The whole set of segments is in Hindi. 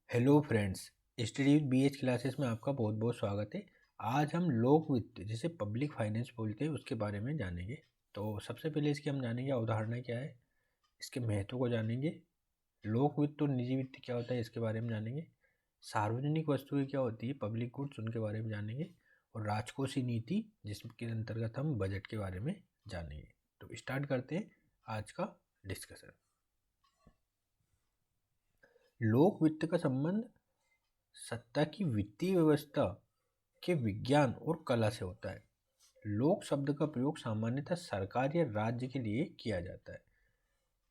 Hello friends, study with BH classes में आपका बहुत बहुत स्वागत है। आज हम लोक वित्त जिसे पब्लिक फाइनेंस बोलते हैं उसके बारे में जानेंगे। तो सबसे पहले इसकी हम जानेंगे अवधारणा क्या है, इसके महत्व को जानेंगे। लोक वित्त और निजी वित्त क्या होता है इसके बारे में जानेंगे। सार्वजनिक वस्तुएं क्या होती है, पब्लिक गुड्स, उनके बारे में जानेंगे। और राजकोषीय नीति जिसके अंतर्गत हम बजट के बारे में जानेंगे। तो स्टार्ट करते हैं आज का डिस्कशन। लोक वित्त का संबंध सत्ता की वित्तीय व्यवस्था के विज्ञान और कला से होता है। लोक शब्द का प्रयोग सामान्यतः सरकार या राज्य के लिए किया जाता है।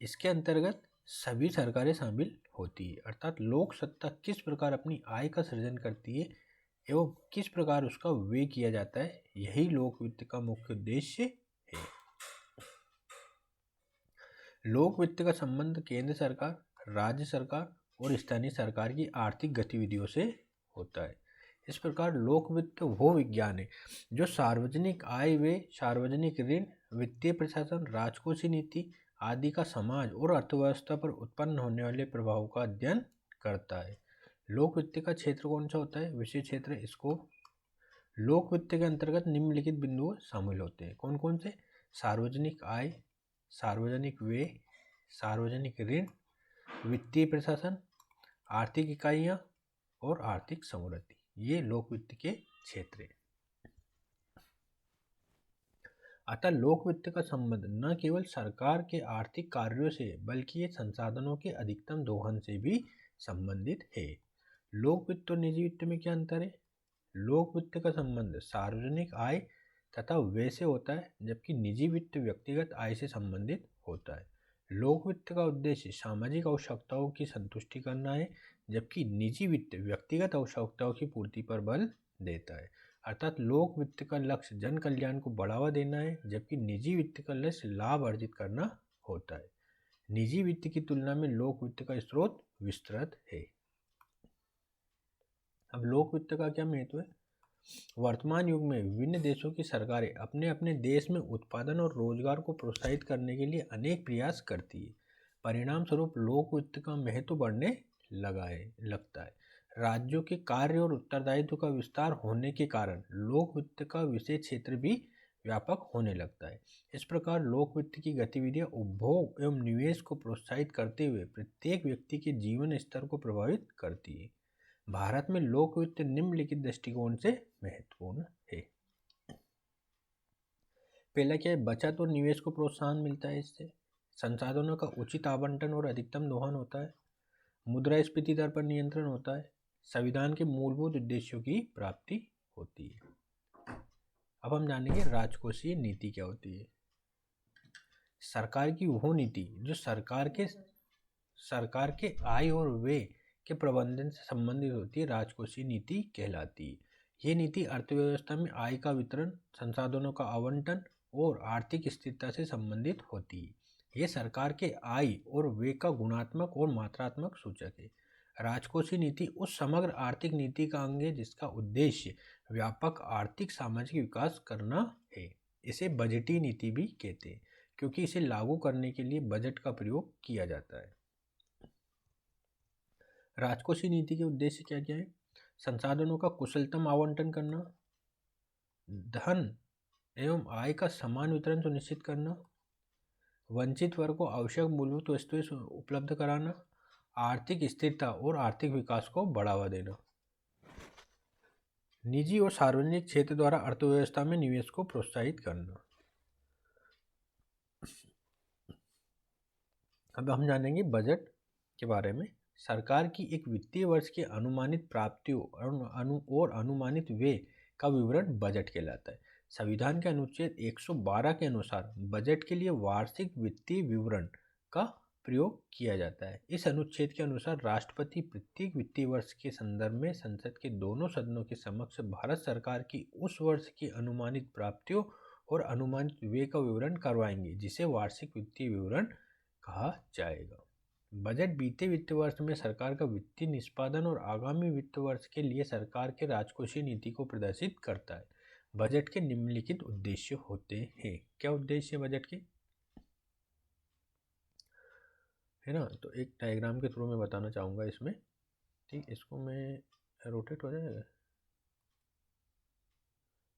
इसके अंतर्गत सभी सरकारें शामिल होती है, अर्थात लोक सत्ता किस प्रकार अपनी आय का सृजन करती है एवं किस प्रकार उसका व्यय किया जाता है, यही लोक वित्त का मुख्य उद्देश्य है। लोक वित्त का संबंध केंद्र सरकार, राज्य सरकार और स्थानीय सरकार की आर्थिक गतिविधियों से होता है। इस प्रकार लोक वित्त वो विज्ञान है जो सार्वजनिक आय, व्यय, सार्वजनिक ऋण, वित्तीय प्रशासन, राजकोषीय नीति आदि का समाज और अर्थव्यवस्था पर उत्पन्न होने वाले प्रभाव का अध्ययन करता है। लोक वित्त का क्षेत्र कौन सा होता है, विषय क्षेत्र इसको। लोक वित्त के अंतर्गत निम्नलिखित बिंदु शामिल होते हैं, कौन कौन से? सार्वजनिक आय, सार्वजनिक व्यय, सार्वजनिक ऋण, वित्तीय प्रशासन, आर्थिक इकाइयाँ और आर्थिक समृद्धि, ये लोक वित्त के क्षेत्र हैं। अतः लोक वित्त का संबंध न केवल सरकार के आर्थिक कार्यों से बल्कि ये संसाधनों के अधिकतम दोहन से भी संबंधित है। लोक वित्त और निजी वित्त में क्या अंतर है? लोक वित्त का संबंध सार्वजनिक आय तथा व्यय से होता है, जबकि निजी वित्त व्यक्तिगत आय से संबंधित होता है। लोक वित्त का उद्देश्य सामाजिक आवश्यकताओं की संतुष्टि करना है, जबकि निजी वित्त व्यक्तिगत आवश्यकताओं की पूर्ति पर बल देता है। अर्थात लोक वित्त का लक्ष्य जन कल्याण को बढ़ावा देना है, जबकि निजी वित्त का लक्ष्य लाभ अर्जित करना होता है। निजी वित्त की तुलना में लोक वित्त का स्रोत विस्तृत है। अब लोक वित्त का क्या महत्व है? वर्तमान युग में विभिन्न देशों की सरकारें अपने अपने देश में उत्पादन और रोजगार को प्रोत्साहित करने के लिए अनेक प्रयास करती है। परिणाम स्वरूप लोक वित्त का महत्व बढ़ने लगता है। राज्यों के कार्य और उत्तरदायित्व का विस्तार होने के कारण लोक वित्त का विषय क्षेत्र भी व्यापक होने लगता है। इस प्रकार लोक वित्त की गतिविधियां उपभोग एवं निवेश को प्रोत्साहित करते हुए प्रत्येक व्यक्ति के जीवन स्तर को प्रभावित करती है। भारत में लोक वित्त निम्नलिखित दृष्टिकोण से महत्वपूर्ण है। पहला क्या है? बचत और निवेश को प्रोत्साहन मिलता है इससे। संसाधनों का उचित आवंटन और अधिकतम दोहन होता है। मुद्रास्फीति दर पर नियंत्रण होता है। संविधान के मूलभूत उद्देश्यों की प्राप्ति होती है। अब हम जानेंगे राजकोषीय नीति क्या होती है। सरकार की वो नीति जो सरकार के आय और व्यय के प्रबंधन से संबंधित होती है, राजकोषीय नीति कहलाती है। ये नीति अर्थव्यवस्था में आय का वितरण, संसाधनों का आवंटन और आर्थिक स्थिरता से संबंधित होती है। ये सरकार के आय और व्यय का गुणात्मक और मात्रात्मक सूचक है। राजकोषीय नीति उस समग्र आर्थिक नीति का अंग है जिसका उद्देश्य व्यापक आर्थिक सामाजिक विकास करना है। इसे बजटीय नीति भी कहते हैं, क्योंकि इसे लागू करने के लिए बजट का प्रयोग किया जाता है। राजकोषीय नीति के उद्देश्य क्या क्या है? संसाधनों का कुशलतम आवंटन करना, धन एवं आय का समान वितरण सुनिश्चित करना, वंचित वर्ग को आवश्यक मूलभूत वस्तुएं उपलब्ध कराना, आर्थिक स्थिरता और आर्थिक विकास को बढ़ावा देना। निजी और सार्वजनिक क्षेत्र द्वारा अर्थव्यवस्था में निवेश को प्रोत्साहित करना। अब हम जानेंगे बजट के बारे में। सरकार की एक वित्तीय वर्ष के अनुमानित प्राप्तियों और अनुमानित व्यय का विवरण बजट कहलाता है। संविधान के अनुच्छेद 112 के अनुसार बजट के लिए वार्षिक वित्तीय विवरण का प्रयोग किया जाता है। इस अनुच्छेद के अनुसार राष्ट्रपति प्रत्येक वित्तीय वर्ष के संदर्भ में संसद के दोनों सदनों के समक्ष भारत सरकार की उस वर्ष की अनुमानित प्राप्तियों और अनुमानित व्यय का विवरण करवाएंगे, जिसे वार्षिक वित्तीय विवरण कहा जाएगा। बजट बीते वित्त वर्ष में सरकार का वित्तीय निष्पादन और आगामी वित्त वर्ष के लिए सरकार के राजकोषीय नीति को प्रदर्शित करता है। बजट के निम्नलिखित उद्देश्य होते हैं। क्या उद्देश्य है बजट के? है ना, तो एक डायग्राम के थ्रू मैं बताना चाहूँगा इसमें। ठीक, इसको मैं रोटेट हो जाएगा, है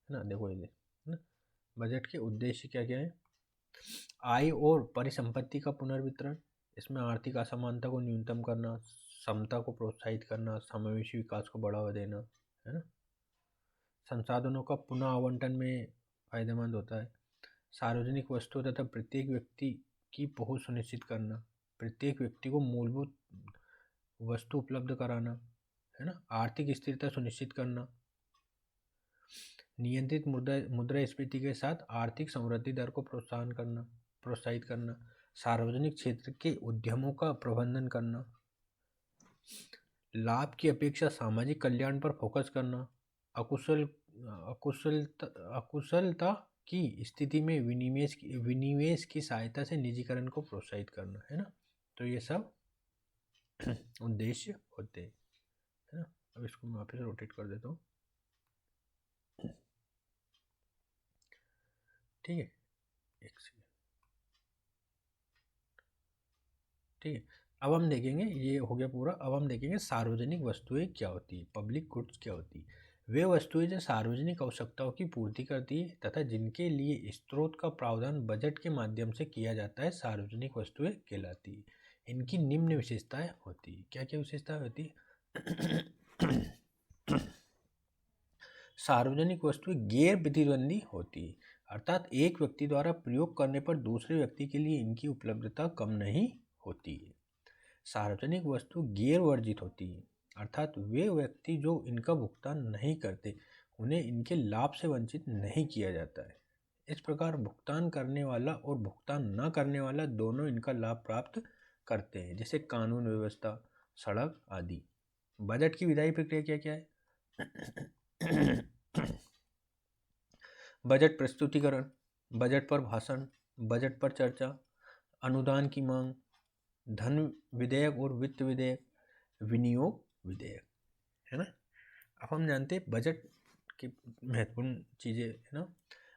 ना। देखो ये है ना, बजट के उद्देश्य क्या क्या है। आय और परिसंपत्ति का पुनर्वितरण, इसमें आर्थिक असमानता को न्यूनतम करना, समता को प्रोत्साहित करना, समावेशी विकास को बढ़ावा देना, है ना। संसाधनों का पुनः आवंटन में फायदेमंद होता है। सार्वजनिक वस्तुओं तथा प्रत्येक व्यक्ति की पहुंच सुनिश्चित करना, प्रत्येक व्यक्ति को मूलभूत वस्तु उपलब्ध कराना, है ना। आर्थिक स्थिरता सुनिश्चित करना, नियंत्रित मुद्रास्फीति के साथ आर्थिक समृद्धि दर को प्रोत्साहित करना, सार्वजनिक क्षेत्र के उद्यमों का प्रबंधन करना, लाभ की अपेक्षा सामाजिक कल्याण पर फोकस करना, अकुशलता की स्थिति में विनिवेश की सहायता से निजीकरण को प्रोत्साहित करना, है ना। तो ये सब उद्देश्य होते हैं, है ना। अब इसको मैं वापस रोटेट कर देता हूँ, ठीक है, एक सेकेंड, ठीक है। अब हम देखेंगे, ये हो गया पूरा। अब हम देखेंगे सार्वजनिक वस्तुएं क्या होती है, पब्लिक गुड्स क्या होती है। वे वस्तुएं जो सार्वजनिक आवश्यकताओं की पूर्ति करती है तथा जिनके लिए स्रोत का प्रावधान बजट के माध्यम से किया जाता है, सार्वजनिक वस्तुएं कहलाती है। इनकी निम्न विशेषताएं होती है। क्या क्या विशेषताएं होती है। सार्वजनिक वस्तुएं गैर प्रतिद्वंदी होती है, अर्थात एक व्यक्ति द्वारा प्रयोग करने पर दूसरे व्यक्ति के लिए इनकी उपलब्धता कम नहीं होती है। सार्वजनिक वस्तु गैर वर्जित होती है, अर्थात वे व्यक्ति जो इनका भुगतान नहीं करते उन्हें इनके लाभ से वंचित नहीं किया जाता है। इस प्रकार भुगतान करने वाला और भुगतान न करने वाला दोनों इनका लाभ प्राप्त करते हैं, जैसे कानून व्यवस्था, सड़क आदि। बजट की विधायी प्रक्रिया क्या क्या है। बजट प्रस्तुतिकरण, बजट पर भाषण, बजट पर चर्चा, अनुदान की मांग, धन विधेयक और वित्त विधेयक, विनियोग विधेयक, है ना। अब हम जानते हैं बजट की महत्वपूर्ण चीज़ें, है ना।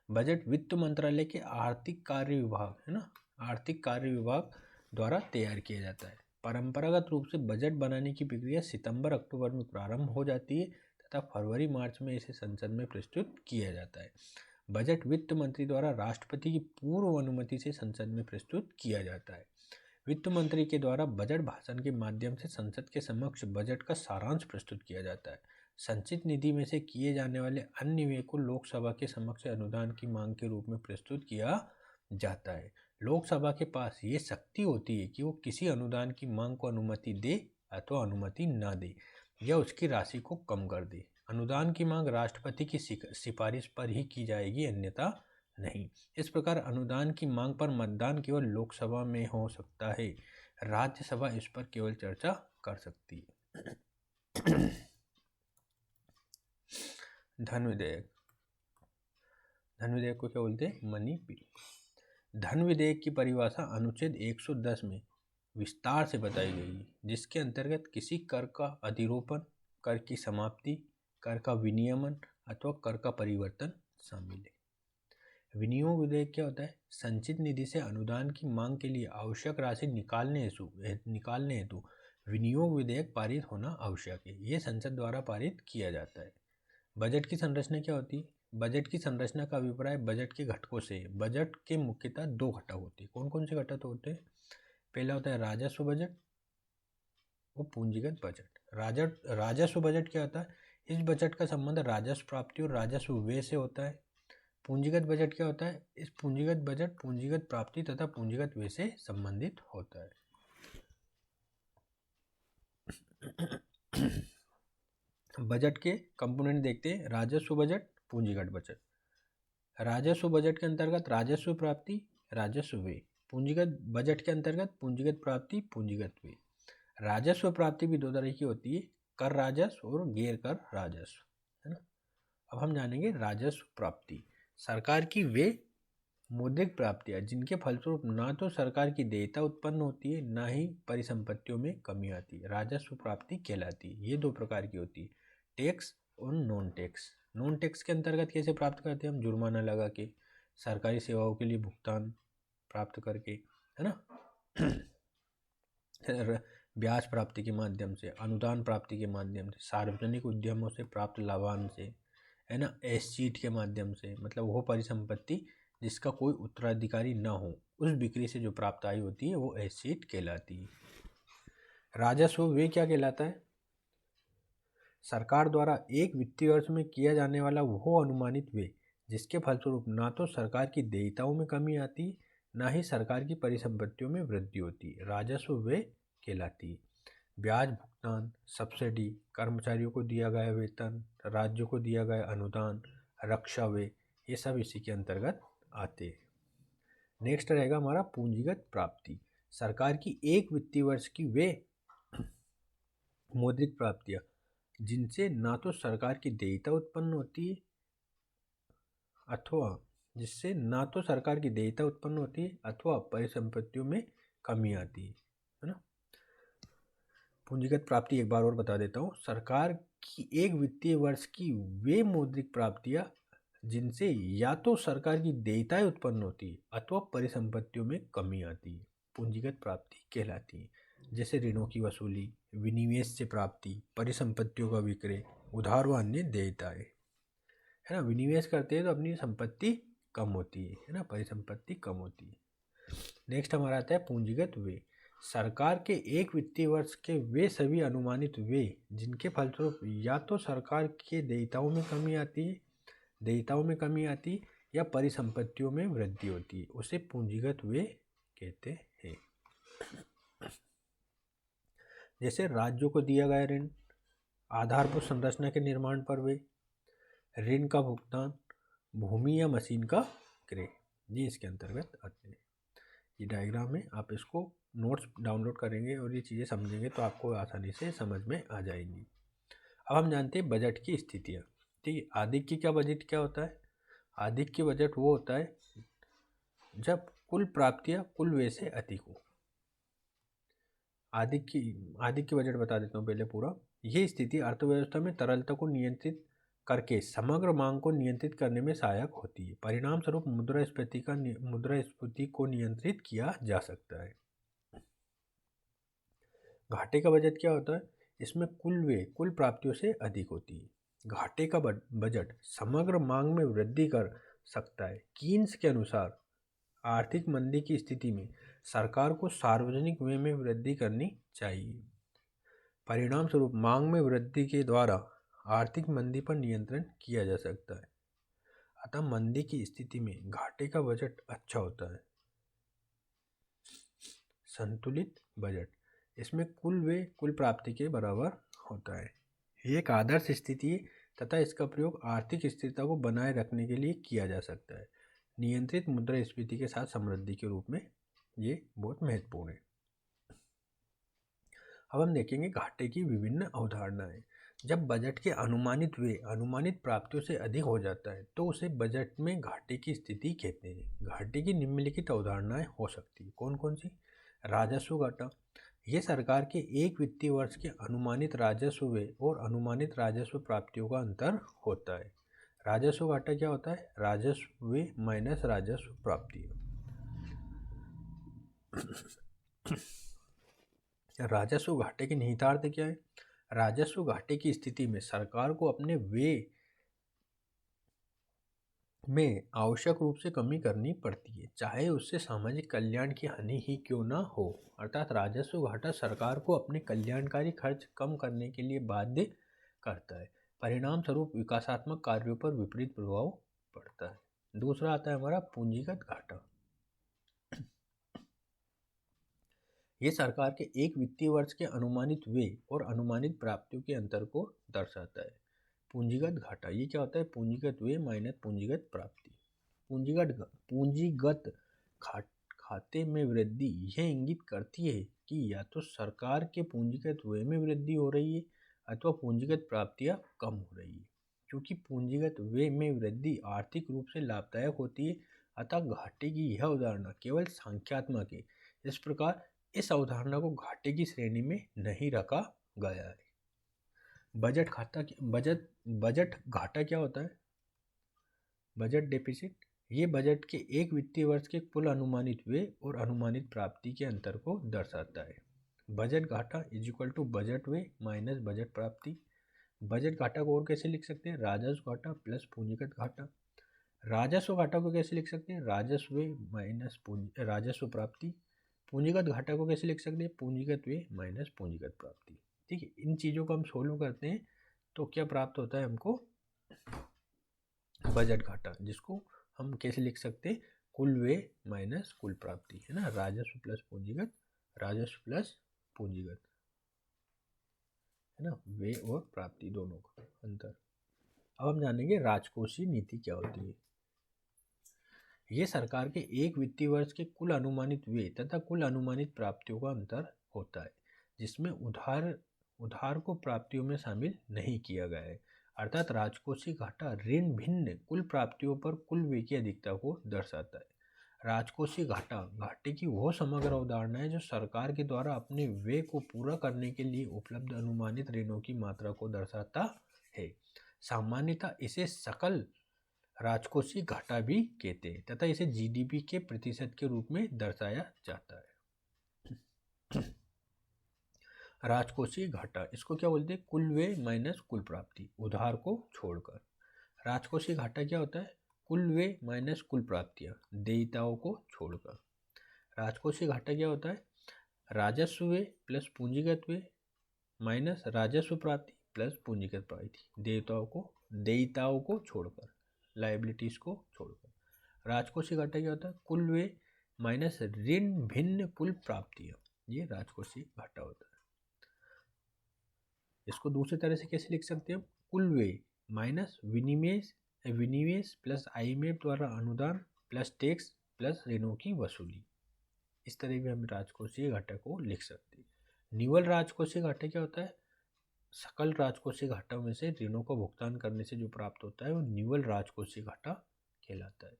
बजट वित्त मंत्रालय के आर्थिक कार्य विभाग, है ना, आर्थिक कार्य विभाग द्वारा तैयार किया जाता है। परंपरागत रूप से बजट बनाने की प्रक्रिया सितंबर अक्टूबर में प्रारंभ हो जाती है तथा फरवरी मार्च में इसे संसद में प्रस्तुत किया जाता है। बजट वित्त मंत्री द्वारा राष्ट्रपति की पूर्व अनुमति से संसद में प्रस्तुत किया जाता है। वित्त मंत्री के द्वारा बजट भाषण के माध्यम से संसद के समक्ष बजट का सारांश प्रस्तुत किया जाता है। संचित निधि में से किए जाने वाले अन्य व्यय को लोकसभा के समक्ष अनुदान की मांग के रूप में प्रस्तुत किया जाता है। लोकसभा के पास ये शक्ति होती है कि वो किसी अनुदान की मांग को अनुमति दे अथवा अनुमति न दे या उसकी राशि को कम कर दे। अनुदान की मांग राष्ट्रपति की सिफारिश पर ही की जाएगी, अन्यथा नहीं। इस प्रकार अनुदान की मांग पर मतदान केवल लोकसभा में हो सकता है, राज्यसभा इस पर केवल चर्चा कर सकती है। धन विधेयक, धन विधेयक को क्या बोलते हैं, मनी बिल। धन विधेयक की परिभाषा अनुच्छेद 110 में विस्तार से बताई गई है, जिसके अंतर्गत किसी कर का अधिरोपण, कर की समाप्ति, कर का विनियमन अथवा कर का परिवर्तन शामिल है। विनियोग विधेयक क्या होता है, संचित निधि से अनुदान की मांग के लिए आवश्यक राशि निकालने हेतु विनियोग विधेयक पारित होना आवश्यक है। ये संसद द्वारा पारित किया जाता है। बजट की संरचना क्या होती है। बजट की संरचना का अभिप्राय बजट के घटकों से है। बजट के मुख्यतः दो घटक होते हैं। कौन कौन से घटक होते हैं। पहला होता है राजस्व बजट और पूंजीगत बजट। राजस्व बजट क्या होता है, इस बजट का संबंध राजस्व प्राप्ति और राजस्व व्यय से होता है। पूंजीगत बजट क्या होता है, इस पूंजीगत बजट पूंजीगत प्राप्ति तथा पूंजीगत व्यय से संबंधित होता है। बजट के कंपोनेंट देखते हैं, राजस्व बजट, पूंजीगत बजट। राजस्व बजट के अंतर्गत राजस्व प्राप्ति, राजस्व व्यय। पूंजीगत बजट के अंतर्गत पूंजीगत प्राप्ति, पूंजीगत व्यय। राजस्व प्राप्ति भी दो तरह की होती है, कर राजस्व और गैर कर राजस्व, है ना। अब हम जानेंगे राजस्व प्राप्ति। सरकार की वे मौद्रिक प्राप्तियां जिनके फलस्वरूप ना तो सरकार की देयता उत्पन्न होती है, ना ही परिसंपत्तियों में कमी आती है, राजस्व प्राप्ति कहलाती है। ये दो प्रकार की होती है, टैक्स और नॉन टैक्स। नॉन टैक्स के अंतर्गत कैसे प्राप्त करते हैं हम, जुर्माना लगा के, सरकारी सेवाओं के लिए भुगतान प्राप्त करके, है ना। ब्याज प्राप्ति के माध्यम से, अनुदान प्राप्ति के माध्यम से, सार्वजनिक उद्यमों से प्राप्त लाभांश से, है ना, एस्चीट के माध्यम से, मतलब वो परिसंपत्ति जिसका कोई उत्तराधिकारी न हो, उस बिक्री से जो प्राप्त आय होती है वो एस्चीट कहलाती है। राजस्व व्यय क्या कहलाता है? सरकार द्वारा एक वित्तीय वर्ष में किया जाने वाला वो अनुमानित व्यय जिसके फलस्वरूप ना तो सरकार की देयताओं में कमी आती, ना ही सरकार की परिसंपत्तियों में वृद्धि होती, राजस्व व्यय कहलाती है। ब्याज भुगतान, सब्सिडी, कर्मचारियों को दिया गया वेतन, राज्यों को दिया गया अनुदान, रक्षा व्यय, ये सब इसी के अंतर्गत आते हैं। नेक्स्ट रहेगा हमारा पूंजीगत प्राप्ति। सरकार की एक वित्तीय वर्ष की वे मौद्रिक प्राप्तियां जिनसे ना तो सरकार की देयता उत्पन्न होती है अथवा जिससे ना तो सरकार की देयता उत्पन्न होती है अथवा परिसंपत्तियों में कमी आती है ना। पूंजीगत प्राप्ति एक बार और बता देता हूँ। सरकार की एक वित्तीय वर्ष की वे मौद्रिक प्राप्तियां जिनसे या तो सरकार की देयताएं उत्पन्न होती है अथवा परिसंपत्तियों में कमी आती है, पूंजीगत प्राप्ति कहलाती है। जैसे ऋणों की वसूली, विनिवेश से प्राप्ति, परिसंपत्तियों का विक्रय, उधार व अन्य देयताएं, है ना। विनिवेश करते हैं तो अपनी संपत्ति कम होती है ना, परिसंपत्ति कम होती है। नेक्स्ट हमारा आता है पूंजीगत व्यय। सरकार के एक वित्तीय वर्ष के वे सभी अनुमानित व्यय जिनके फलस्वरूप या तो सरकार के देयताओं में कमी आती या परिसंपत्तियों में वृद्धि होती है, उसे पूंजीगत व्यय कहते हैं। जैसे राज्यों को दिया गया ऋण, आधारभूत संरचना के निर्माण पर व्यय, ऋण का भुगतान, भूमि या मशीन का क्रय, ये इसके अंतर्गत आते हैं। ये डायग्राम है, आप इसको नोट्स डाउनलोड करेंगे और ये चीज़ें समझेंगे तो आपको आसानी से समझ में आ जाएंगी। अब हम जानते हैं बजट की स्थितियाँ। ठीक है, आधिक्य का बजट क्या होता है? आधिक्य बजट वो होता है जब कुल प्राप्तियाँ कुल व्यय से अधिक हो। आधिक्य बजट बता देता हूँ पहले पूरा। ये स्थिति अर्थव्यवस्था में तरलता को नियंत्रित करके समग्र मांग को नियंत्रित करने में सहायक होती है। परिणाम स्वरूप मुद्रास्फीति को नियंत्रित किया जा सकता है। घाटे का बजट क्या होता है? इसमें कुल व्यय कुल प्राप्तियों से अधिक होती है। घाटे का बजट समग्र मांग में वृद्धि कर सकता है। कीन्स के अनुसार आर्थिक मंदी की स्थिति में सरकार को सार्वजनिक व्यय में वृद्धि करनी चाहिए। परिणाम स्वरूप मांग में वृद्धि के द्वारा आर्थिक मंदी पर नियंत्रण किया जा सकता है। अतः मंदी की स्थिति में घाटे का बजट अच्छा होता है। संतुलित बजट, इसमें कुल व्यय कुल प्राप्ति के बराबर होता है। ये एक आदर्श स्थिति है तथा इसका प्रयोग आर्थिक स्थिरता को बनाए रखने के लिए किया जा सकता है। नियंत्रित मुद्रास्फीति के साथ समृद्धि के रूप में ये बहुत महत्वपूर्ण है। अब हम देखेंगे घाटे की विभिन्न अवधारणाएं। जब बजट के अनुमानित व्यय अनुमानित प्राप्तियों से अधिक हो जाता है तो उसे बजट में घाटे की स्थिति कहते हैं। घाटे की निम्नलिखित अवधारणाएं हो सकती है। कौन कौन सी? राजस्व घाटा, ये सरकार के एक वित्तीय वर्ष के अनुमानित राजस्व व्यय और अनुमानित राजस्व प्राप्तियों का अंतर होता है। राजस्व घाटा क्या होता है? राजस्व व्यय माइनस राजस्व प्राप्ति। राजस्व घाटे के निहितार्थ क्या है? राजस्व घाटे की स्थिति में सरकार को अपने व्यय में आवश्यक रूप से कमी करनी पड़ती है, चाहे उससे सामाजिक कल्याण की हानि ही क्यों ना हो। अर्थात राजस्व घाटा सरकार को अपने कल्याणकारी खर्च कम करने के लिए बाध्य करता है। परिणाम स्वरूप विकासात्मक कार्यों पर विपरीत प्रभाव पड़ता है। दूसरा आता है हमारा पूंजीगत घाटा। ये सरकार के एक वित्तीय वर्ष के अनुमानित व्यय और अनुमानित प्राप्तियों के अंतर को दर्शाता है। पूंजीगत घाटा ये क्या होता है? पूंजीगत व्यय माइनस पूंजीगत प्राप्ति। पूंजीगत खाते में वृद्धि यह इंगित करती है कि या तो सरकार के पूंजीगत व्यय में वृद्धि हो रही है अथवा पूंजीगत प्राप्तियां कम हो रही है। क्योंकि पूंजीगत व्यय में वृद्धि आर्थिक रूप से लाभदायक होती है, अतः घाटे की यह अवधारणा केवल संख्यात्मक है। इस प्रकार इस अवधारणा को घाटे की श्रेणी में नहीं रखा गया है। बजट घाटा क्या होता है? बजट डेफिसिट, ये बजट के एक वित्तीय वर्ष के कुल अनुमानित व्यय और अनुमानित प्राप्ति के अंतर को दर्शाता है। बजट घाटा इज इक्वल टू बजट व्यय माइनस बजट प्राप्ति। बजट घाटा को और कैसे लिख सकते हैं, राजस्व घाटा प्लस पूंजीगत घाटा। राजस्व घाटा को कैसे लिख सकते हैं, राजस्व व्यय माइनस राजस्व प्राप्ति। पूंजीगत घाटा को कैसे लिख सकते हैं, पूंजीगत व्यय माइनस पूंजीगत प्राप्ति। ठीक है, इन चीज़ों को हम सोल्व करते हैं तो क्या प्राप्त होता है हमको, बजट घाटा, जिसको हम कैसे लिख सकते हैं, कुल व्यय माइनस कुल प्राप्ति, है ना, राजस्व प्लस पूंजीगत, राजस्व प्लस पूंजीगत, है ना, व्यय और प्राप्ति दोनों का अंतर। अब हम जानेंगे राजकोषीय नीति क्या होती है। ये सरकार के एक वित्तीय वर्ष के कुल अनुमानित व्यय तथा कुल अनुमानित प्राप्तियों का अंतर होता है, जिसमें उधार को प्राप्तियों में शामिल नहीं किया गया है। अर्थात राजकोषीय घाटा ऋण भिन्न कुल प्राप्तियों पर कुल व्यय की अधिकता को दर्शाता है। राजकोषीय घाटे की वह समग्र अवधारणा है जो सरकार के द्वारा अपने व्यय को पूरा करने के लिए उपलब्ध अनुमानित ऋणों की मात्रा को दर्शाता है। सामान्यतः इसे सकल राजकोषीय घाटा भी कहते हैं तथा इसे जीडीपी के प्रतिशत के रूप में दर्शाया जाता है। राजकोषीय घाटा, इसको क्या बोलते हैं, कुल व्यय माइनस कुल प्राप्ति, उधार को छोड़कर। राजकोषीय घाटा क्या होता है, कुल व्यय माइनस कुल प्राप्तियां, देयताओं को छोड़कर। राजकोषीय घाटा क्या होता है, राजस्व व्यय प्लस पूंजीगत व्यय माइनस राजस्व प्राप्ति प्लस पूंजीगत प्राप्ति, देयताओं को छोड़कर, लायबिलिटीज को छोड़कर। राजकोषीय घाटा क्या होता है, कुल व्यय माइनस ऋण भिन्न कुल प्राप्तियां, ये राजकोषीय घाटा होता है। इसको दूसरी तरह से कैसे लिख सकते हैं, कुल व्यय माइनस विनिवेश प्लस आईएमएफ द्वारा अनुदान प्लस टैक्स प्लस ऋणों की वसूली। इस तरह भी हम राजकोषीय घाटा को लिख सकते हैं। निव्वल राजकोषीय घाटा क्या होता है, सकल राजकोषीय घाटा में से ऋणों का भुगतान करने से जो प्राप्त होता है वो निव्वल राजकोषीय घाटा कहलाता है।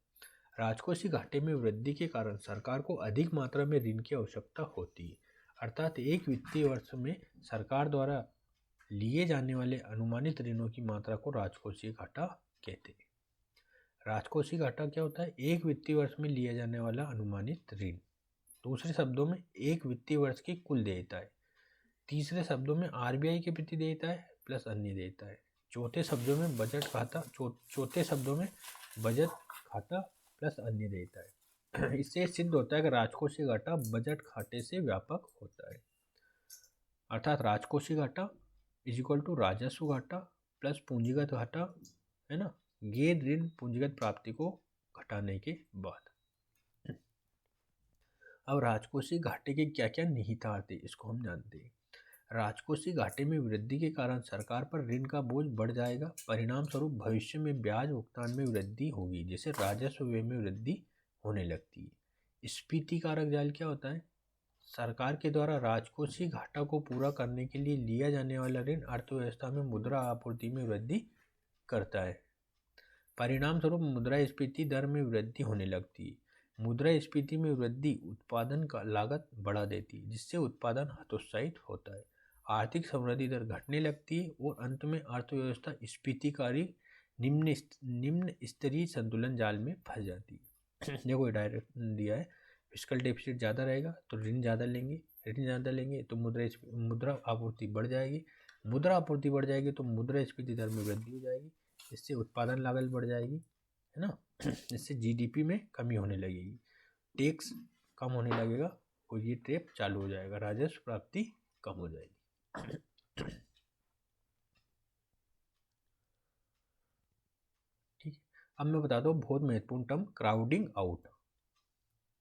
राजकोषीय घाटे में वृद्धि के कारण सरकार को अधिक मात्रा में ऋण की आवश्यकता होती है। अर्थात एक वित्तीय वर्ष में सरकार द्वारा लिए जाने वाले अनुमानित ऋणों की मात्रा को राजकोषीय घाटा कहते हैं। राजकोषीय घाटा क्या होता है, एक वित्तीय वर्ष में लिया जाने वाला अनुमानित ऋण। दूसरे शब्दों में एक वित्तीय वर्ष की कुल देयता है। तीसरे शब्दों में आरबीआई के प्रति देयता है प्लस अन्य देयता है। चौथे शब्दों में बजट खाता प्लस अन्य देयता है। इससे सिद्ध होता है कि राजकोषीय घाटा बजट घाटे से व्यापक होता है। अर्थात राजकोषीय घाटा इज इक्वल टू राजस्व घाटा प्लस पूंजीगत घाटा, है ना, गैर ऋण पूंजीगत प्राप्ति को घटाने के बाद। अब राजकोषीय घाटे के क्या क्या निहितार्थ है, इसको हम जानते हैं। राजकोषीय घाटे में वृद्धि के कारण सरकार पर ऋण का बोझ बढ़ जाएगा। परिणाम स्वरूप भविष्य में ब्याज भुगतान में वृद्धि होगी, जिससे राजस्व व्यय में वृद्धि होने लगती है। स्फीति कारक जाल क्या होता है, सरकार के द्वारा राजकोषीय घाटा को पूरा करने के लिए लिया जाने वाला ऋण अर्थव्यवस्था में मुद्रा आपूर्ति में वृद्धि करता है। परिणाम स्वरूप मुद्रास्फीति दर में वृद्धि होने लगती है। मुद्रास्फीति में वृद्धि उत्पादन का लागत बढ़ा देती है, जिससे उत्पादन हतोत्साहित होता है। आर्थिक समृद्धि दर घटने लगती है और अंत में अर्थव्यवस्था स्फीतिकारी निम्न स्तरीय संतुलन जाल में फंस जाती है। देखो डायरेक्ट दिया है, फिस्कल डेफिसिट ज़्यादा रहेगा तो ऋण ज़्यादा लेंगे तो मुद्रा आपूर्ति बढ़ जाएगी। मुद्रा आपूर्ति बढ़ जाएगी तो मुद्रास्फीति दर में वृद्धि हो जाएगी, इससे उत्पादन लागत बढ़ जाएगी, है ना। इससे जीडीपी में कमी होने लगेगी, टैक्स कम होने लगेगा और ये ट्रैप चालू हो जाएगा, राजस्व प्राप्ति कम हो जाएगी। ठीक है, अब मैं बताता हूँ बहुत महत्वपूर्ण टर्म क्राउडिंग आउट।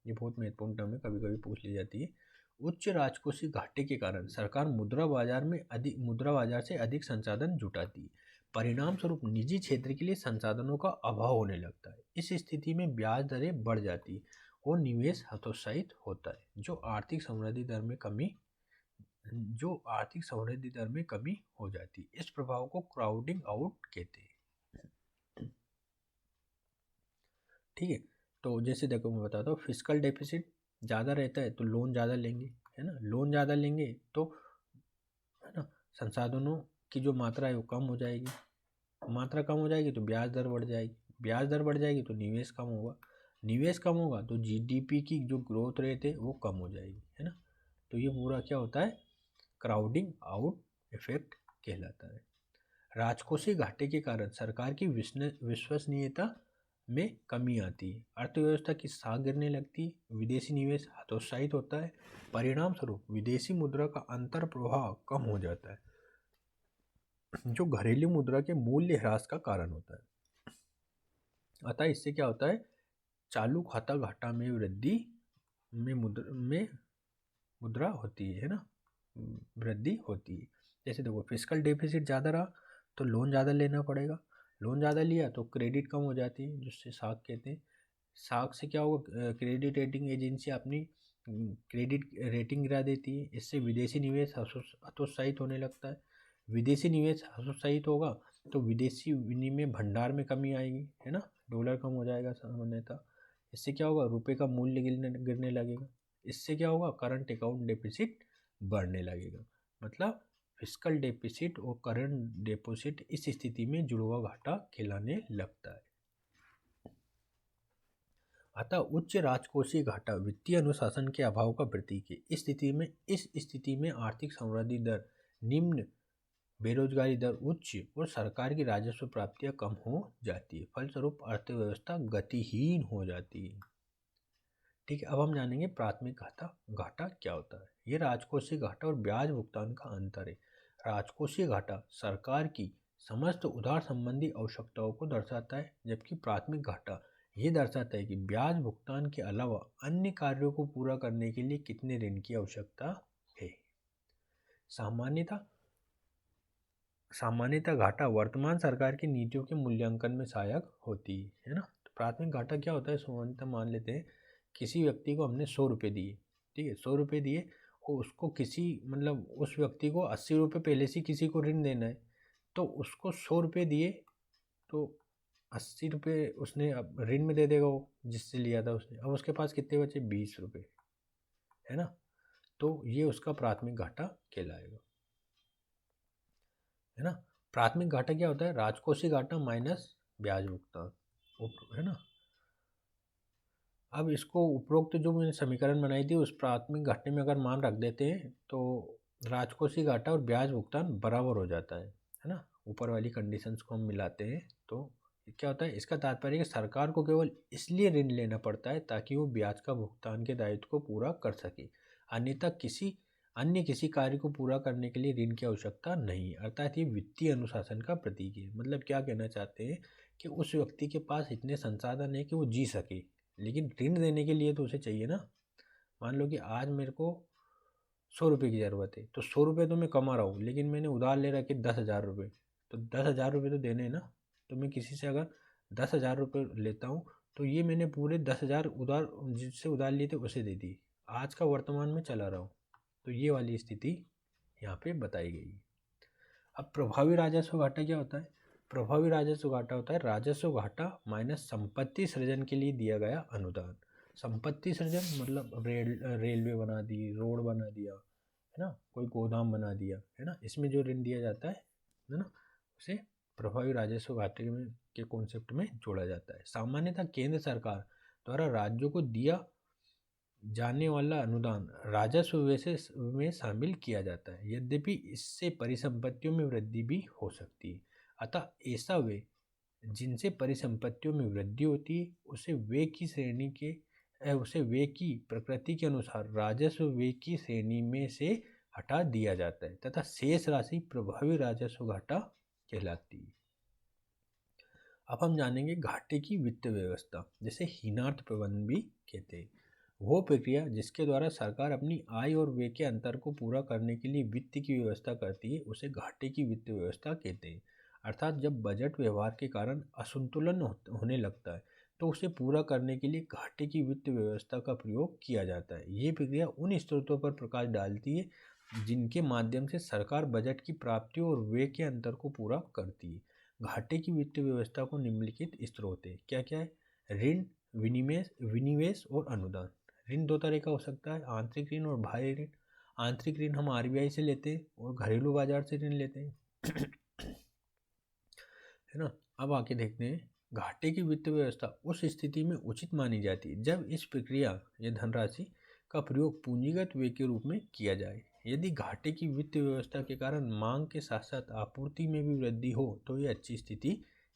ये बहुत महत्वपूर्ण टर्म है, कभी कभी पूछ ली जाती है। उच्च राजकोषीय घाटे के कारण सरकार मुद्रा बाजार से अधिक संसाधन जुटाती है। परिणाम स्वरूप निजी क्षेत्र के लिए संसाधनों का अभाव होने लगता है। इस स्थिति में ब्याज दरें बढ़ जाती है और निवेश हतोत्साहित होता है, जो आर्थिक समृद्धि दर में कमी हो जाती है। इस प्रभाव को क्राउडिंग आउट कहते हैं। ठीक है, तो जैसे देखो मैं बताता हूँ, फिस्कल डेफिसिट ज़्यादा रहता है तो लोन ज़्यादा लेंगे, है ना, लोन ज़्यादा लेंगे तो, है ना, संसाधनों की जो मात्रा है वो कम हो जाएगी, मात्रा कम हो जाएगी तो ब्याज दर बढ़ जाएगी, ब्याज दर बढ़ जाएगी तो निवेश कम होगा, निवेश कम होगा तो जीडीपी की जो ग्रोथ रेट है वो कम हो जाएगी, है ना। तो ये पूरा क्या होता है, क्राउडिंग आउट इफेक्ट कहलाता है। राजकोषीय घाटे के कारण सरकार की विश्वसनीयता में कमी आती है, अर्थव्यवस्था की साख गिरने लगती है, विदेशी निवेश हतोत्साहित होता है, परिणाम स्वरूप विदेशी मुद्रा का अंतर प्रवाह कम हो जाता है, जो घरेलू मुद्रा के मूल्य ह्रास का कारण होता है। अतः इससे क्या होता है, चालू खाता घाटा में वृद्धि में मुद्रा होती है ना, वृद्धि होती है। जैसे देखो फिस्कल डेफिसिट ज़्यादा रहा तो लोन ज़्यादा लेना पड़ेगा, लोन ज़्यादा लिया तो क्रेडिट कम हो जाती है, जिससे साख कहते हैं। साख से क्या होगा, क्रेडिट रेटिंग एजेंसी अपनी क्रेडिट रेटिंग गिरा देती है, इससे विदेशी निवेश हतोत्साहित होने लगता है। विदेशी निवेश हतोत्साहित होगा तो विदेशी विनिमय भंडार में कमी आएगी, है ना, डॉलर कम हो जाएगा सामान्यतः। इससे क्या होगा, रुपए का मूल्य गिरने लगेगा। इससे क्या होगा, करंट अकाउंट डेफिसिट बढ़ने लगेगा। मतलब फिस्कल डेफिसिट और करंट डेफिसिट इस स्थिति में जुड़वा घाटा कहलाने लगता है। अतः उच्च राजकोषीय घाटा वित्तीय अनुशासन के अभाव का प्रतीक है। इस स्थिति में आर्थिक समृद्धि दर निम्न, बेरोजगारी दर उच्च और सरकार की राजस्व प्राप्तियां कम हो जाती है। फलस्वरूप अर्थव्यवस्था गतिहीन हो जाती है। ठीक है, अब हम जानेंगे प्राथमिक घाटा। घाटा क्या होता है? ये राजकोषीय घाटा और ब्याज भुगतान का अंतर है। राजकोषीय घाटा सरकार की समस्त उधार संबंधी आवश्यकताओं को दर्शाता है, जबकि प्राथमिक घाटा ये दर्शाता है कि ब्याज भुगतान के अलावा अन्य कार्यों को पूरा करने के लिए कितने ऋण की आवश्यकता है। सामान्यतः घाटा वर्तमान सरकार की नीतियों के मूल्यांकन में सहायक होती है ना। तो प्राथमिक घाटा क्या होता है, सामान्यतः मान लेते हैं किसी व्यक्ति को हमने 100 रुपये दिए, ठीक है, 100 रुपये दिए और उसको उस व्यक्ति को 80 रुपये पहले से किसी को ऋण देना है, तो उसको 100 रुपये दिए तो 80 रुपये उसने अब ऋण में दे देगा वो, जिससे लिया था उसने। अब उसके पास कितने बचे, 20 रुपये, है ना। तो ये उसका प्राथमिक घाटा कहलाएगा, है ना। प्राथमिक घाटा क्या होता है, राजकोषीय घाटा माइनस ब्याज भुगतान, है ना। अब इसको उपरोक्त जो मैंने समीकरण बनाई थी उस प्राथमिक घाटे में अगर मान रख देते हैं तो राजकोषीय घाटा और ब्याज भुगतान बराबर हो जाता है ना। ऊपर वाली कंडीशंस को हम मिलाते हैं तो क्या होता है, इसका तात्पर्य है कि सरकार को केवल इसलिए ऋण लेना पड़ता है ताकि वो ब्याज का भुगतान के दायित्व को पूरा कर सके, अन्यथा अन्य किसी कार्य को पूरा करने के लिए ऋण की आवश्यकता नहीं। अर्थात ये वित्तीय अनुशासन का प्रतीक है। मतलब क्या कहना चाहते हैं कि उस व्यक्ति के पास इतने संसाधन है कि वो जी सके, लेकिन ऋण देने के लिए तो उसे चाहिए ना। मान लो कि आज मेरे को 100 रुपये की ज़रूरत है, तो 100 रुपये तो मैं कमा रहा हूँ, लेकिन मैंने उधार ले रखे 10,000 रुपये, तो 10,000 रुपये तो देने हैं ना। तो मैं किसी से अगर 10,000 रुपये लेता हूँ तो ये मैंने पूरे 10,000 उधार जिससे उधार लिए थे उसे दे दी, आज का वर्तमान में चला रहा हूँ। तो ये वाली स्थिति यहाँ पे बताई गई। अब प्रभावी राजस्व घाटा क्या होता है? प्रभावी राजस्व घाटा होता है राजस्व घाटा माइनस संपत्ति सृजन के लिए दिया गया अनुदान। संपत्ति सृजन मतलब रेलवे बना दी, रोड बना दिया, है ना, कोई गोदाम बना दिया, है ना, इसमें जो ऋण दिया जाता है ना, उसे प्रभावी राजस्व घाटे के कॉन्सेप्ट में जोड़ा जाता है। सामान्यतः केंद्र सरकार द्वारा राज्यों को दिया जाने वाला अनुदान राजस्व में शामिल किया जाता है, यद्यपि इससे परिसंपत्तियों में वृद्धि भी हो सकती है। अतः ऐसा व्यय जिनसे परिसंपत्तियों में वृद्धि होती है उसे व्यय की प्रकृति के अनुसार राजस्व व्यय की श्रेणी में से हटा दिया जाता है तथा शेष राशि प्रभावी राजस्व घाटा कहलाती है। अब हम जानेंगे घाटे की वित्त व्यवस्था, जिसे हीनार्थ प्रबंधन भी कहते हैं। वो प्रक्रिया जिसके द्वारा सरकार अपनी आय और व्यय के अंतर को पूरा करने के लिए वित्त की व्यवस्था करती है उसे घाटे की वित्त व्यवस्था कहते हैं। अर्थात जब बजट व्यवहार के कारण असंतुलन होने लगता है तो उसे पूरा करने के लिए घाटे की वित्त व्यवस्था का प्रयोग किया जाता है। ये प्रक्रिया उन स्रोतों पर प्रकाश डालती है जिनके माध्यम से सरकार बजट की प्राप्तियों और व्यय के अंतर को पूरा करती है। घाटे की वित्त व्यवस्था को निम्नलिखित स्रोत है, क्या क्या है, ऋण, विनिवेश और अनुदान। ऋण दो तरह का हो सकता है, आंतरिक ऋण और बाह्य ऋण। आंतरिक ऋण हम आरबीआई से लेते हैं और घरेलू बाजार से ऋण लेते हैं है ना। अब आके देखते हैं, घाटे की वित्त व्यवस्था उस स्थिति में उचित मानी जाती है जब इस प्रक्रिया या धनराशि का प्रयोग पूंजीगत व्यय के रूप में किया जाए। यदि घाटे की वित्त व्यवस्था के कारण मांग के साथ साथ आपूर्ति में भी वृद्धि हो तो ये अच्छी स्थिति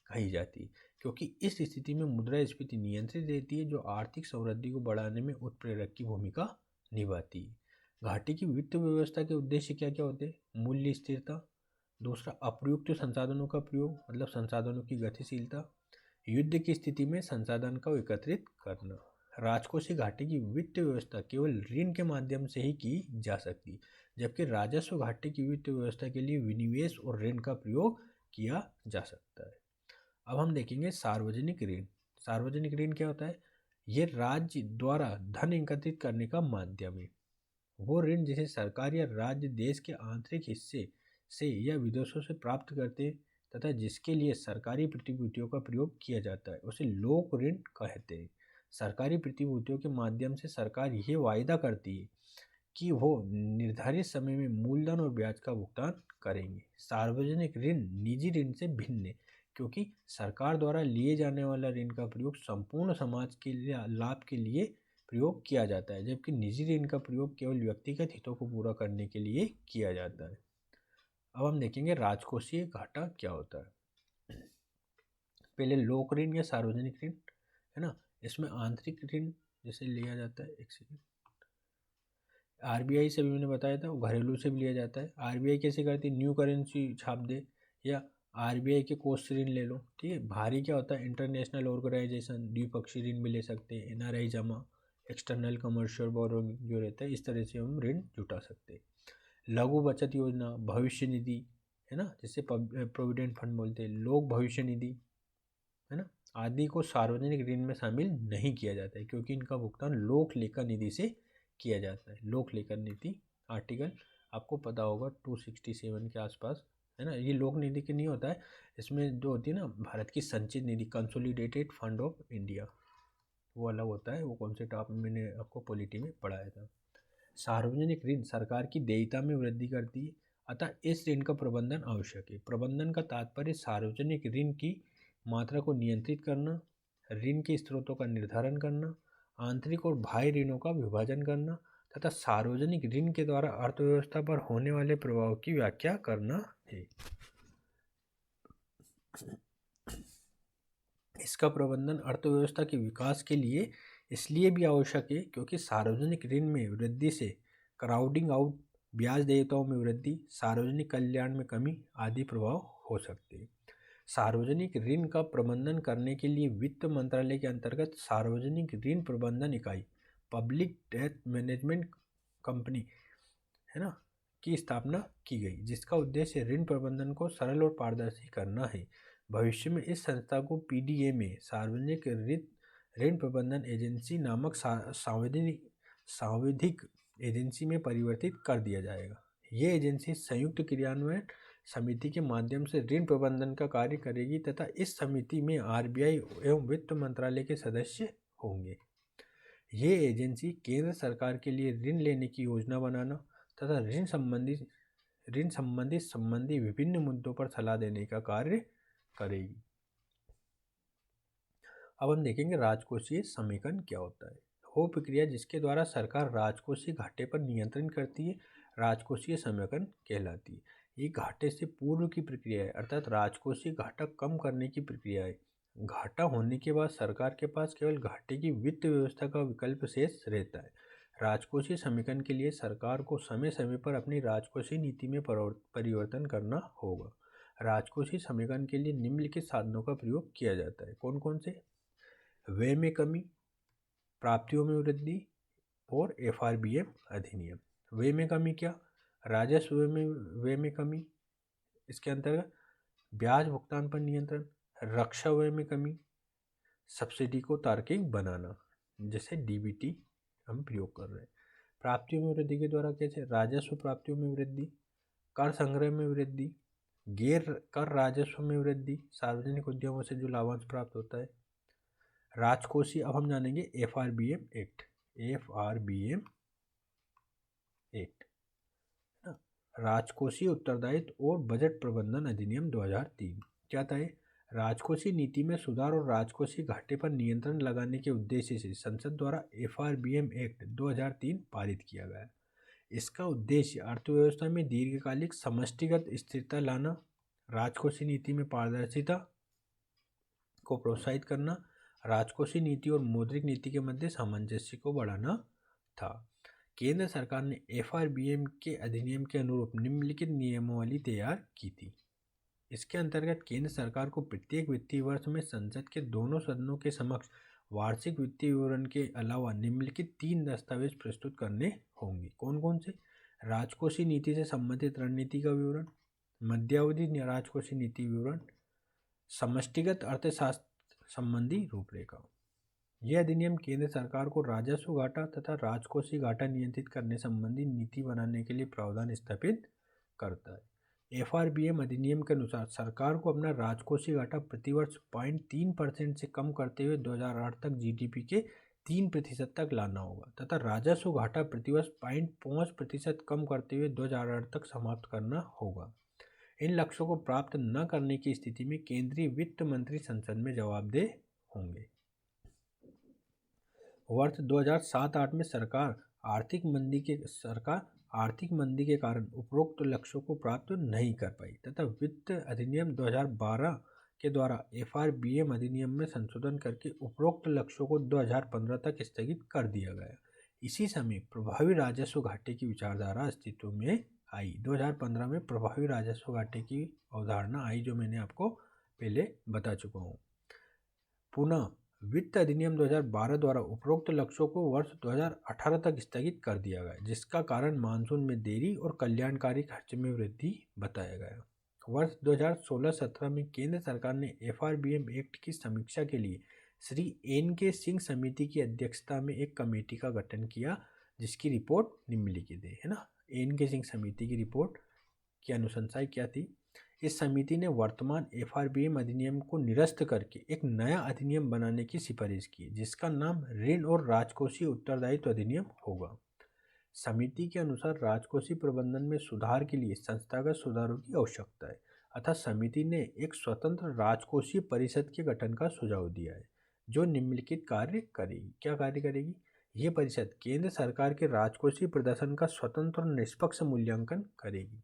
कही जाती है, क्योंकि इस स्थिति में मुद्रास्फीति नियंत्रित रहती है, जो आर्थिक समृद्धि को बढ़ाने में उत्प्रेरक की भूमिका निभाती है। घाटे की वित्त व्यवस्था के उद्देश्य क्या क्या होते हैं? मूल्य स्थिरता, दूसरा अप्रयुक्त संसाधनों का प्रयोग मतलब संसाधनों की गतिशीलता, युद्ध की स्थिति में संसाधन का एकत्रित करना। राजकोषीय घाटे की वित्त व्यवस्था केवल ऋण के माध्यम से ही की जा सकती, जबकि राजस्व घाटे की वित्त व्यवस्था के लिए विनिवेश और ऋण का प्रयोग किया जा सकता है। अब हम देखेंगे सार्वजनिक ऋण। सार्वजनिक ऋण क्या होता है? ये राज्य द्वारा धन एकत्रित करने का माध्यम है। वो ऋण जिसे सरकार या राज्य देश के आंतरिक हिस्से से या विदेशों से प्राप्त करते तथा जिसके लिए सरकारी प्रतिभूतियों का प्रयोग किया जाता है उसे लोक ऋण कहते हैं। सरकारी प्रतिभूतियों के माध्यम से सरकार ये वायदा करती है कि वो निर्धारित समय में मूलधन और ब्याज का भुगतान करेंगे। सार्वजनिक ऋण निजी ऋण से भिन्न है, क्योंकि सरकार द्वारा लिए जाने वाला ऋण का प्रयोग संपूर्ण समाज के लिए लाभ के लिए प्रयोग किया जाता है, जबकि निजी ऋण का प्रयोग केवल व्यक्तिगत हितों को पूरा करने के लिए किया जाता है। अब हम देखेंगे राजकोषीय घाटा क्या होता है। पहले लोक ऋण या सार्वजनिक ऋण है ना, इसमें आंतरिक ऋण जैसे लिया जाता है, एक सेकंड, आरबीआई से भी मैंने बताया था, घरेलू से भी लिया जाता है। आरबीआई कैसे करती है? न्यू करेंसी छाप दे या आरबीआई के कोष से ऋण ले लो, ठीक है। भारी क्या होता है? इंटरनेशनल ऑर्गेनाइजेशन, द्विपक्षीय ऋण भी ले सकते हैं, एनआरआई जमा, एक्सटर्नल कमर्शियल बोरोइंग जो रहता है, इस तरह से हम ऋण जुटा सकते हैं। लघु बचत योजना, भविष्य निधि है ना, जिसे प्रोविडेंट फंड बोलते हैं, लोक भविष्य निधि है ना, आदि को सार्वजनिक ऋण में शामिल नहीं किया जाता है, क्योंकि इनका भुगतान लोक लेखा निधि से किया जाता है। लोक लेखा नीति आर्टिकल आपको पता होगा 267 के आसपास है ना। ये लोक निधि के नहीं होता है, इसमें जो होती है ना भारत की संचित निधि, कंसोलिडेटेड फंड ऑफ इंडिया, वो अलग होता है। वो कॉन्सेप्ट मैंने आपको पॉलिटी में पढ़ाया था। सार्वजनिक ऋण सरकार की देयता में वृद्धि करती है, अतः इस ऋण का प्रबंधन आवश्यक है। प्रबंधन का तात्पर्य सार्वजनिक ऋण की मात्रा को नियंत्रित करना, ऋण के स्रोतों का निर्धारण करना, आंतरिक और बाह्य ऋणों का विभाजन करना तथा सार्वजनिक ऋण के द्वारा अर्थव्यवस्था पर होने वाले प्रभाव की व्याख्या करना है। इसका प्रबंधन अर्थव्यवस्था के विकास के लिए इसलिए भी आवश्यक है क्योंकि सार्वजनिक ऋण में वृद्धि से क्राउडिंग आउट, ब्याज देयताओं में वृद्धि, सार्वजनिक कल्याण में कमी आदि प्रभाव हो सकते हैं। सार्वजनिक ऋण का प्रबंधन करने के लिए वित्त मंत्रालय के अंतर्गत सार्वजनिक ऋण प्रबंधन इकाई, पब्लिक डेट मैनेजमेंट कंपनी है ना, की स्थापना की गई, जिसका उद्देश्य ऋण प्रबंधन को सरल और पारदर्शी करना है। भविष्य में इस संस्था को पीडीए में सार्वजनिक ऋण प्रबंधन एजेंसी नामक सांविधिक एजेंसी में परिवर्तित कर दिया जाएगा। ये एजेंसी संयुक्त क्रियान्वयन समिति के माध्यम से ऋण प्रबंधन का कार्य करेगी तथा इस समिति में आरबीआई एवं वित्त मंत्रालय के सदस्य होंगे। ये एजेंसी केंद्र सरकार के लिए ऋण लेने की योजना बनाना तथा ऋण संबंधी विभिन्न मुद्दों पर सलाह देने का कार्य करेगी। अब हम देखेंगे राजकोषीय समेकन क्या होता है। वो प्रक्रिया जिसके द्वारा सरकार राजकोषीय घाटे पर नियंत्रण करती है राजकोषीय समेकन कहलाती है। ये घाटे से पूर्व की प्रक्रिया है, अर्थात राजकोषीय घाटा कम करने की प्रक्रिया है। घाटा होने के बाद सरकार के पास केवल घाटे की वित्त व्यवस्था का विकल्प शेष रहता है। राजकोषीय समेकन के लिए सरकार को समय समय पर अपनी राजकोषीय नीति में परिवर्तन करना होगा। राजकोषीय समेकन के लिए निम्नलिखित साधनों का प्रयोग किया जाता है। कौन कौन से? व्यय में कमी, प्राप्तियों में वृद्धि और एफआरबीएम अधिनियम। व्यय में कमी क्या? राजस्व व्यय में कमी, इसके अंतर्गत ब्याज भुगतान पर नियंत्रण, रक्षा व्यय में कमी, सब्सिडी को तार्किक बनाना, जैसे डीबीटी हम प्रयोग कर रहे हैं। प्राप्तियों में वृद्धि के द्वारा कैसे? राजस्व प्राप्तियों में वृद्धि, कर संग्रह में वृद्धि, गैर कर राजस्व में वृद्धि, सार्वजनिक उद्यमों से जो लाभांश प्राप्त होता है। राजकोषीय, अब हम जानेंगे एफआरबीएम एक्ट। एफआरबीएम एक्ट, राजकोषीय उत्तरदायित्व और बजट प्रबंधन अधिनियम 2003 क्या था? राजकोषीय नीति में सुधार और राजकोषीय घाटे पर नियंत्रण लगाने के उद्देश्य से संसद द्वारा FRBM एक्ट 2003 पारित किया गया। इसका उद्देश्य अर्थव्यवस्था में दीर्घकालिक समष्टिगत स्थिरता लाना, राजकोषीय नीति में पारदर्शिता को प्रोत्साहित करना, राजकोषीय नीति और मौद्रिक नीति के मध्य सामंजस्य को बढ़ाना था। केंद्र सरकार ने FRBM के अधिनियम के अनुरूप निम्नलिखित नियमावली तैयार की थी। इसके अंतर्गत केंद्र सरकार को प्रत्येक वित्तीय वर्ष में संसद के दोनों सदनों के समक्ष वार्षिक वित्तीय विवरण के अलावा निम्नलिखित 3 दस्तावेज प्रस्तुत करने होंगे। कौन कौन से? राजकोषीय नीति से संबंधित रणनीति का विवरण, मध्यावधि राजकोषीय नीति विवरण, समष्टिगत अर्थशास्त्र संबंधी रूपरेखा। यह अधिनियम केंद्र सरकार को राजस्व घाटा तथा राजकोषीय घाटा नियंत्रित करने संबंधी नीति बनाने के लिए प्रावधान स्थापित करता है। FRBM अधिनियम के अनुसार सरकार को अपना राजकोषीय घाटा प्रतिवर्ष 0.3% से कम करते हुए 2008 तक GDP के 3% तक लाना होगा तथा राजस्व घाटा प्रतिवर्ष 0.5% कम करते हुए 2008 तक समाप्त करना होगा। इन लक्ष्यों को प्राप्त न करने की स्थिति में केंद्रीय वित्त मंत्री संसद में जवाबदेह होंगे। वर्ष 2007-8 में सरकार आर्थिक मंदी के कारण उपरोक्त लक्ष्यों को प्राप्त नहीं कर पाई तथा वित्त अधिनियम 2012 के द्वारा FRBM अधिनियम में संशोधन करके उपरोक्त लक्ष्यों को 2015 तक स्थगित कर दिया गया। इसी समय प्रभावी राजस्व घाटे की विचारधारा अस्तित्व में आई। 2015 में प्रभावी राजस्व घाटे की अवधारणा आई, जो मैंने आपको पहले बता चुका हूँ। पुनः वित्त अधिनियम 2012 द्वारा उपरोक्त लक्ष्यों को वर्ष 2018 तक स्थगित कर दिया गया, जिसका कारण मानसून में देरी और कल्याणकारी खर्च में वृद्धि बताया गया। वर्ष 2016-17 में केंद्र सरकार ने FRBM एक्ट की समीक्षा के लिए श्री N.K. सिंह समिति की अध्यक्षता में एक कमेटी का गठन किया, जिसकी रिपोर्ट निम्नलिखित है ना। N.K. सिंह समिति की रिपोर्ट की अनुशंसा क्या थी? इस समिति ने वर्तमान FRBM अधिनियम को निरस्त करके एक नया अधिनियम बनाने की सिफारिश की, जिसका नाम ऋण और राजकोषीय उत्तरदायित्व अधिनियम होगा। समिति के अनुसार राजकोषीय प्रबंधन में सुधार के लिए संस्थागत सुधारों की आवश्यकता है, अतः समिति ने एक स्वतंत्र राजकोषीय परिषद के गठन का सुझाव दिया है, जो निम्नलिखित कार्य करेगी। क्या कार्य करेगी? ये परिषद केंद्र सरकार के राजकोषीय प्रदर्शन का स्वतंत्र और निष्पक्ष मूल्यांकन करेगी।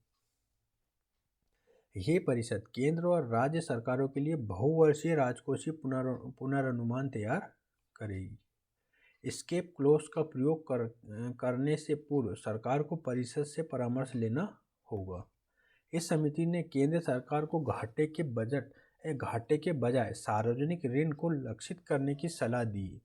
ये परिषद केंद्र और राज्य सरकारों के लिए बहुवर्षीय राजकोषीय पुनर्नुमान तैयार करेगी। एस्केप क्लॉज का प्रयोग करने से पूर्व सरकार को परिषद से परामर्श लेना होगा। इस समिति ने केंद्र सरकार को घाटे के बजाय सार्वजनिक ऋण को लक्षित करने की सलाह दी।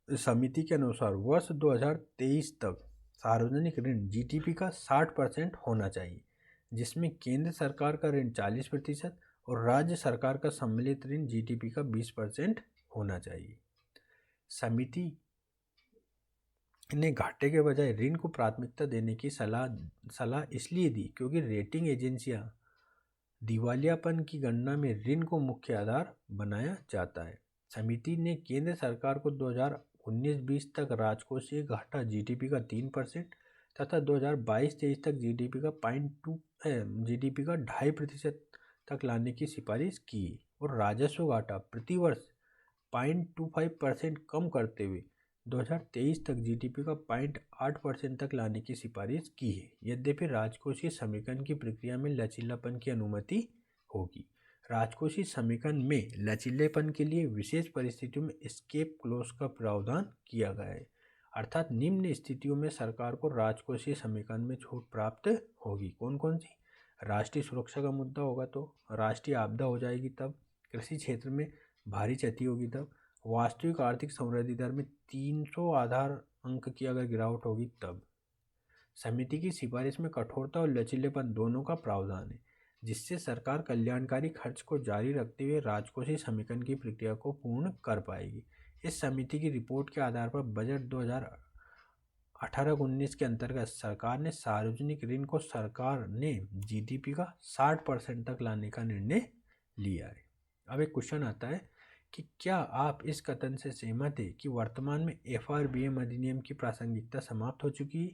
समिति के अनुसार वर्ष 2023 तक सार्वजनिक ऋण GDP का 60% होना चाहिए, जिसमें केंद्र सरकार का ऋण 40% और राज्य सरकार का सम्मिलित ऋण GDP का 20% होना चाहिए। समिति ने घाटे के बजाय ऋण को प्राथमिकता देने की सलाह इसलिए दी क्योंकि रेटिंग एजेंसियां दिवालियापन की गणना में ऋण को मुख्य आधार बनाया जाता है। समिति ने केंद्र सरकार को 2019-20 तक राजकोषीय घाटा GDP का 3% तथा 2022-23 तक GDP का 2.5% तक लाने की सिफारिश की और राजस्व घाटा प्रतिवर्ष 0.25% कम करते हुए 2023 तक GDP का 0.8% तक लाने की सिफारिश की है। यद्यपि राजकोषीय समेकन की प्रक्रिया में लचीलापन की अनुमति होगी। राजकोषीय समेकन में लचीलेपन के लिए विशेष परिस्थितियों में एस्केप क्लॉज का प्रावधान किया गया है, अर्थात निम्न स्थितियों में सरकार को राजकोषीय समेकन में छूट प्राप्त होगी। कौन कौन सी? राष्ट्रीय सुरक्षा का मुद्दा होगा तो, राष्ट्रीय आपदा हो जाएगी तब, कृषि क्षेत्र में भारी क्षति होगी तब, वास्तविक आर्थिक समृद्धि दर में 300 आधार अंक की अगर गिरावट होगी तब। समिति की सिफारिश में कठोरता और लचीलेपन दोनों का प्रावधान है, जिससे सरकार कल्याणकारी खर्च को जारी रखते हुए राजकोषीय समेकन की प्रक्रिया को पूर्ण कर पाएगी। इस समिति की रिपोर्ट के आधार पर बजट 2018-19 के अंतर्गत सरकार ने सार्वजनिक ऋण को सरकार ने GDP का 60% तक लाने का निर्णय लिया है। अब एक क्वेश्चन आता है कि क्या आप इस कथन से सहमत है कि वर्तमान में FRBM अधिनियम की प्रासंगिकता समाप्त हो चुकी है?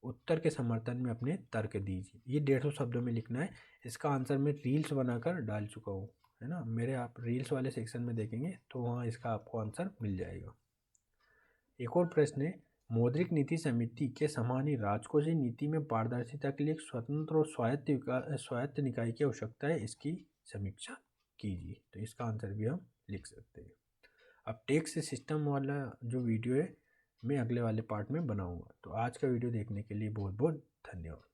उत्तर के समर्थन में अपने तर्क दीजिए। ये 150 शब्दों में लिखना है। इसका आंसर मैं रील्स बनाकर डाल चुका हूँ। है ना, मेरे आप रील्स वाले सेक्शन में देखेंगे तो वहाँ इसका आपको आंसर मिल जाएगा। एक और प्रश्न है, मौद्रिक नीति समिति के समान ही राजकोषीय नीति में पारदर्शिता के लिए एक स्वतंत्र और स्वायत्त निकाय की आवश्यकता है, इसकी समीक्षा कीजिए। तो इसका आंसर भी हम लिख सकते हैं। अब टैक्स सिस्टम वाला जो वीडियो है मैं अगले वाले पार्ट में बनाऊंगा। तो आज का वीडियो देखने के लिए बहुत बहुत धन्यवाद।